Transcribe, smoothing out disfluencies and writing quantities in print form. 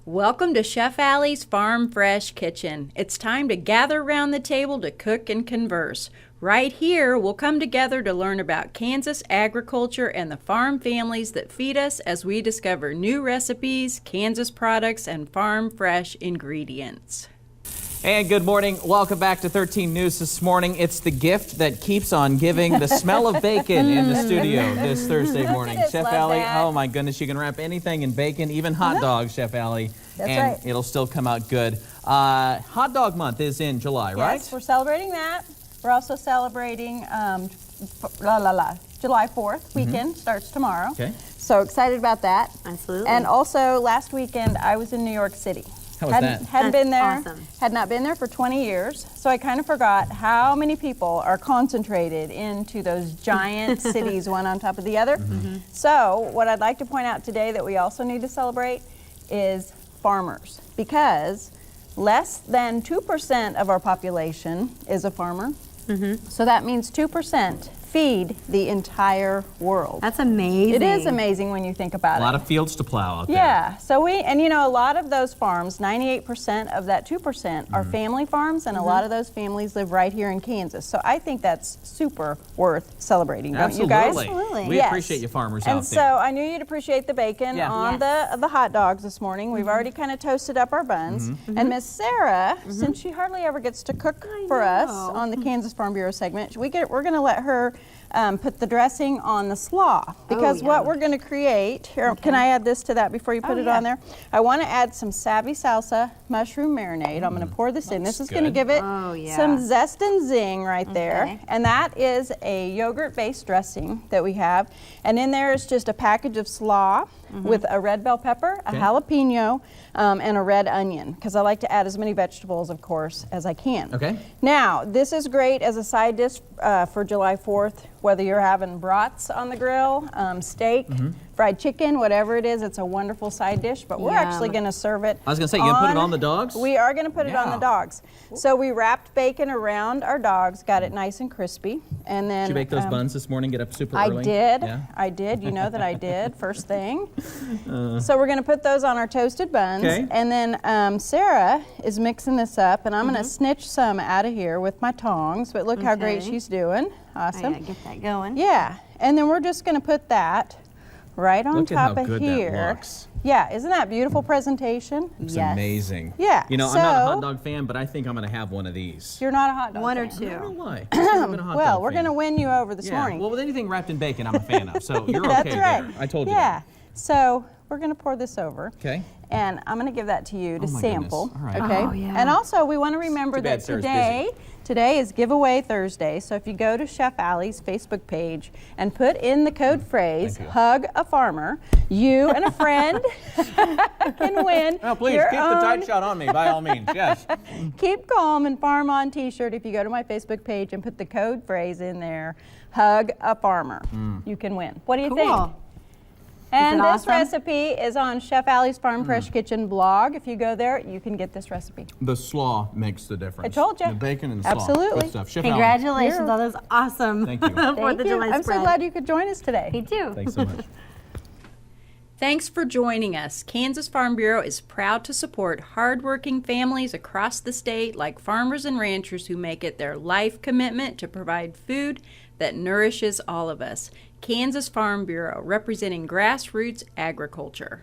Welcome to Chef Alli's Farm Fresh Kitchen. It's time to gather around the table to cook and converse. Right here, we'll come together to learn about Kansas agriculture and the farm families that feed us as we discover new recipes, Kansas products, and farm fresh ingredients. And good morning. Welcome back to 13 News this morning. It's the gift that keeps on giving, the smell of bacon in the studio this Thursday morning. Chef Alli, oh my goodness, you can wrap anything in bacon, even hot dogs, Chef Alli, and right. it'll still come out good. Hot dog month is in July, right? Yes, we're celebrating that. We're also celebrating July 4th weekend, starts tomorrow. Okay. So excited about that. Absolutely. And also last weekend I was in New York City. How was that? Hadn't been there. Awesome. Had not been there for 20 years. So I kind of forgot how many people are concentrated into those giant cities, one on top of the other. So what I'd like to point out today that we also need to celebrate is farmers, because less than 2% of our population is a farmer. So that means 2% feed the entire world. That's amazing. It is amazing when you think about it. A lot of fields to plow out there. Yeah, so and you know, a lot of those farms, 98% of that 2% are family farms, and a lot of those families live right here in Kansas. So I think that's super worth celebrating, don't you guys? Absolutely. We Yes. appreciate you farmers And out so there. I knew you'd appreciate the bacon Yeah. on the hot dogs this morning. We've already kind of toasted up our buns. And Miss Sarah, since she hardly ever gets to cook for us on the Kansas Farm Bureau segment, we're going to let her put the dressing on the slaw, because what we're going to create here, can I add this to that before you put it on there? I want to add some savvy salsa mushroom marinade. I'm going to pour this in. This is going to give it some zest and zing right there. And that is a yogurt based dressing that we have, and in there is just a package of slaw with a red bell pepper, a jalapeno, and a red onion, because I like to add as many vegetables, of course, as I can. Okay. Now, this is great as a side dish for July 4th, whether you're having brats on the grill, steak, fried chicken, whatever it is. It's a wonderful side dish, but we're actually going to serve it. I was going to say, you going to put it on the dogs? We are going to put it on the dogs. So we wrapped bacon around our dogs, got it nice and crispy, and then... Did you bake those buns this morning, get up super I early? did. Yeah? I did. You know that I did, first thing. So we're going to put those on our toasted buns. Okay. And then Sarah is mixing this up, and I'm going to snitch some out of here with my tongs, but look how great she's doing. Awesome. I gotta get that going. Yeah. And then we're just going to put that right on Look top at how of good here. that looks. Yeah, isn't that beautiful presentation? It's amazing. Yeah, You know, I'm not a so- hot dog fan, but I think I'm going to have one of these. You're not a hot dog One or fan. two. I don't know why. I've never been a hot Well, dog we're fan. going to win you over this morning. Well, with anything wrapped in bacon, I'm a fan of. So you're That's okay right. there. I told you Yeah. that. So we're going to pour this over. Okay. And I'm going to give that to you to Oh my sample. goodness. All right. Okay. Oh, yeah. And also, we want to remember Too bad that Sarah's today is Giveaway Thursday. So if you go to Chef Alli's Facebook page and put in the code phrase Thank you. "Hug a Farmer," you and a friend can win. Oh, please, your keep the own tight shot on me, by all means. Yes. Keep Calm and Farm On t-shirt. If you go to my Facebook page and put the code phrase in there, "Hug a Farmer," you can win. What do you think? Cool. And Is it this awesome? recipe is on Chef Alli's Farm Fresh Kitchen blog. If you go there, you can get this recipe. The slaw makes the difference. I told you. The bacon and the slaw. Absolutely. Good stuff. Chef Alli, Congratulations, You're- that was awesome. Thank you. For Thank the you. July I'm spread. so glad you could join us today. Me too. Thanks so much. Thanks for joining us. Kansas Farm Bureau is proud to support hardworking families across the state, like farmers and ranchers who make it their life commitment to provide food that nourishes all of us. Kansas Farm Bureau, representing grassroots agriculture.